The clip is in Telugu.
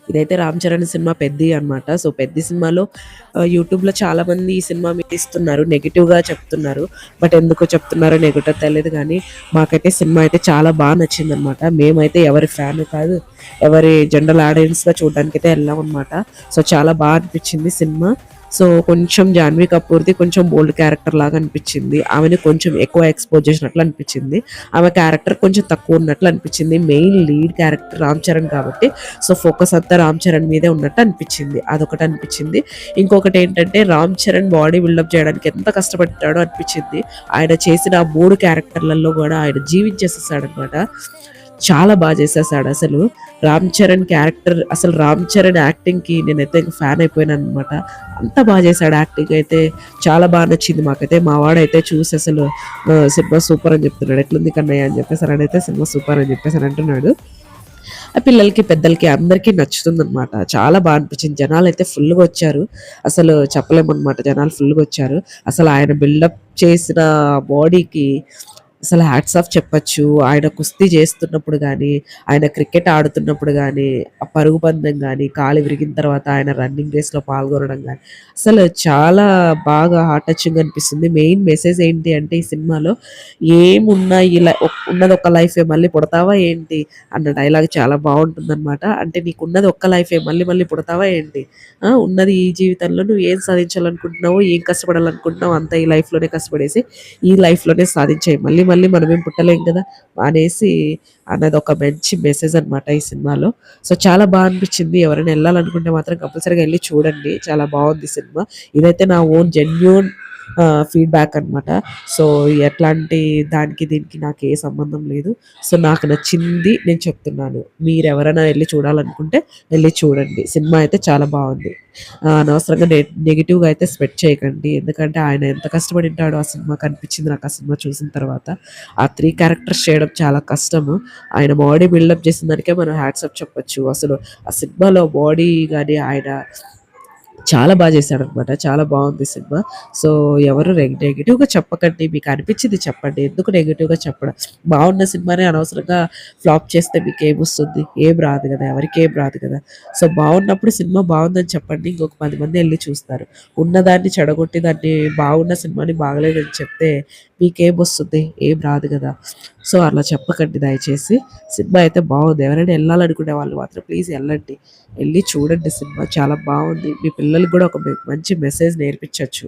ఇదైతే రామ్ చరణ్ సినిమా 'పెద్ది' అనమాట. సో 'పెద్ది' సినిమాలో యూట్యూబ్‌లో చాలామంది ఈ సినిమా మీద ఇస్తున్నారు. నెగెటివ్‌గా చెప్తున్నారు. బట్ ఎందుకో చెప్తున్నారో నెగెటివ్ తెలీదు గానీ, మాకైతే సినిమా అయితే చాలా నచ్చిందనమాట. మేమైతే ఎవరి ఫ్యాను కాదు. ఎవరి జనరల్ ఆడియన్స్‌గా చూడడానికైతే ఎళ్ళామనమాట. సో చాలా అనిపిచ్చింది సినిమా. సో కొంచెం 'జాన్వీ కపూర్‌ది' కొంచెం బోల్డ్ క్యారెక్టర్ లాగా అనిపిచ్చింది. ఆమెని కొంచెం ఎక్కువ ఎక్స్‌పోజ్ చేసినట్లు అనిపిచ్చింది. ఆమె క్యారెక్టర్ కొంచెం తక్కువ ఉన్నట్లు అనిపిచ్చింది. Main lead character Ram Charan కాబట్టి సో ఫోకస్ అంతా రామ్ చరణ్ మీదే ఉన్నట్టు అనిపిచ్చింది. అదొకటి అనిపిచ్చింది. ఇంకొకటేంటంటే రామ్ చరణ్ బాడీ బిల్డప్ చేయడానికి ఎంత కష్టపడ్డాడో అనిపిచ్చింది. ఆయన చేసిన ఆ 3 క్యారెక్టర్‌లలో గూడా ఆయన జీవించేసేసాడనమాట. చాలా చేసేసాడసలు. రామ్ చరణ్ క్యారెక్టర్ అసలు రామ్ చరణ్ యాక్టింగ్‌కి నేనైతే ఫ్యాన్ అయిపోయాననమాట. అంత చేశాడు యాక్టింగ్ అయితే. చాలా నచ్చింది మాకైతే. మా వాడైతే చూసి అసలు సినిమా సూపర్ అని చెప్తున్నాడు. "ఎట్లుంది కన్నయ్య" అని చెప్పేసనైతే సినిమా సూపర్ అని చెప్పేసని అంటున్నాడు. ఆ పిల్లలకి, పెద్దలకి అందరికీ నచ్చుతుందనమాట. చాలా అనిపించింది. జనాలైతే ఫుల్‌గా వచ్చారు. అసలు చెప్పలేమనమాట. జనాలు ఫుల్‌గా వచ్చారు. అసలు ఆయన బిల్డప్ చేసిన బాడీకి అసలు హ్యాట్స్ ఆఫ్ చెప్పొచ్చు. ఆయన కుస్తీ చేస్తున్నప్పుడు గానీ, ఆయన క్రికెట్ ఆడుతున్నప్పుడు గానీ, ఆ పరుగు పందెం గానీ, కాలు విరిగిన తర్వాత ఆయన రన్నింగ్ రేస్‌లో పాల్గొనడం గానీ, అసలు చాలా హార్ట్ టచింగ్‌గా అనిపిస్తుంది. మెయిన్ మెసేజ్ ఏంటి అంటే ఈ సినిమాలో ఏమున్నా ఇలా ఉన్నది ఒక లైఫే మళ్ళీ పుడతావా ఏంటి అన్న డైలాగ్ చాలా బావుంటుందనమాట. అంటే నీకున్నది ఒక్క లైఫే మళ్ళీ మళ్ళీ పుడతావా ఏంటి? ఉన్నది ఈ జీవితంలో నువ్వు ఏం సాధించాలనుకుంటున్నావో, ఏం కష్టపడాలనుకుంటున్నావో అంతా ఈ లైఫ్‌లోనే కష్టపడేసి, ఈ లైఫ్‌లోనే సాధించేయి. మళ్ళీ మళ్ళీ మనమేం పుట్టలేం కదా! అనేసి అన్నది ఒక మంచి మెసేజ్ అనమాట ఈ సినిమాలో. సో, చాలా అనిపించింది. ఎవరైనా ఎళ్ళాలనుకుంటే మాత్రం కంపల్సరీగా ఎళ్లి చూడండి. చాలా బావుంది సినిమా. ఇదైతే నా ఓన్ జెన్యూన్ ఫీడ్‌బ్యాక్ అనమాట. సో, ఎట్లాంటి దానికి దీనికి నాకు ఏ సంబంధం లేదు. సో, నాకు నచ్చింది నేను చెప్తున్నాను. మీరెవరైనా ఎళ్లి చూడాలనుకుంటే ఎళ్లి చూడండి. సినిమా అయితే చాలా బావుంది. అనవసరంగా నెగెటివ్‌గా అయితే స్ప్రెడ్ చేయకండి. ఎందుకంటే ఆయన ఎంత కష్టపడింటాడో ఆ సినిమాకి అనిపించింది నాకు ఆ సినిమా చూసిన తర్వాత. ఆ 3 క్యారెక్టర్స్ చేయడం చాలా కష్టము. ఆయన బాడీ బిల్డప్ చేసిన దానికే మనం హ్యాట్స్ ఆఫ్ చెప్పొచ్చు. అసలు ఆ సినిమాలో బాడీ గాని ఆయన చాలా చేశాడనమాట. చాలా బావుంది సినిమా. సో, ఎవరు నెగెటివ్‌గా చెప్పకండి. మీకు అనిపించింది చెప్పండి. ఎందుకు నెగెటివ్‌గా చెప్పడం? బావున్న సినిమాని అనవసరంగా ఫ్లాప్ చేస్తే మీకేమొస్తుంది? ఏం రాదు గదా! ఎవరికేం రాదు గదా! సో, బావున్నప్పుడు సినిమా బావుందని చెప్పండి. ఇంకొక 10 మంది ఎళ్లి చూస్తారు. ఉన్నదాన్ని చెడగొట్టి దాన్ని బాగున్న సినిమాని బాగలేదని చెప్తే మీకేమొస్తుంది? ఏం రాదు గదా! సో, అలా చెప్పకండి దయచేసి. సినిమా అయితే బావుంది. ఎవరైనా ఎళ్ళాలనుకునే వాళ్ళు మాత్రం ప్లీజ్ ఎళ్ళండి. ఎళ్లి చూడండి సినిమా చాలా బావుంది. మీ పిల్లలకి గూడా ఒక మంచి మెసేజ్ నేర్పించొచ్చు.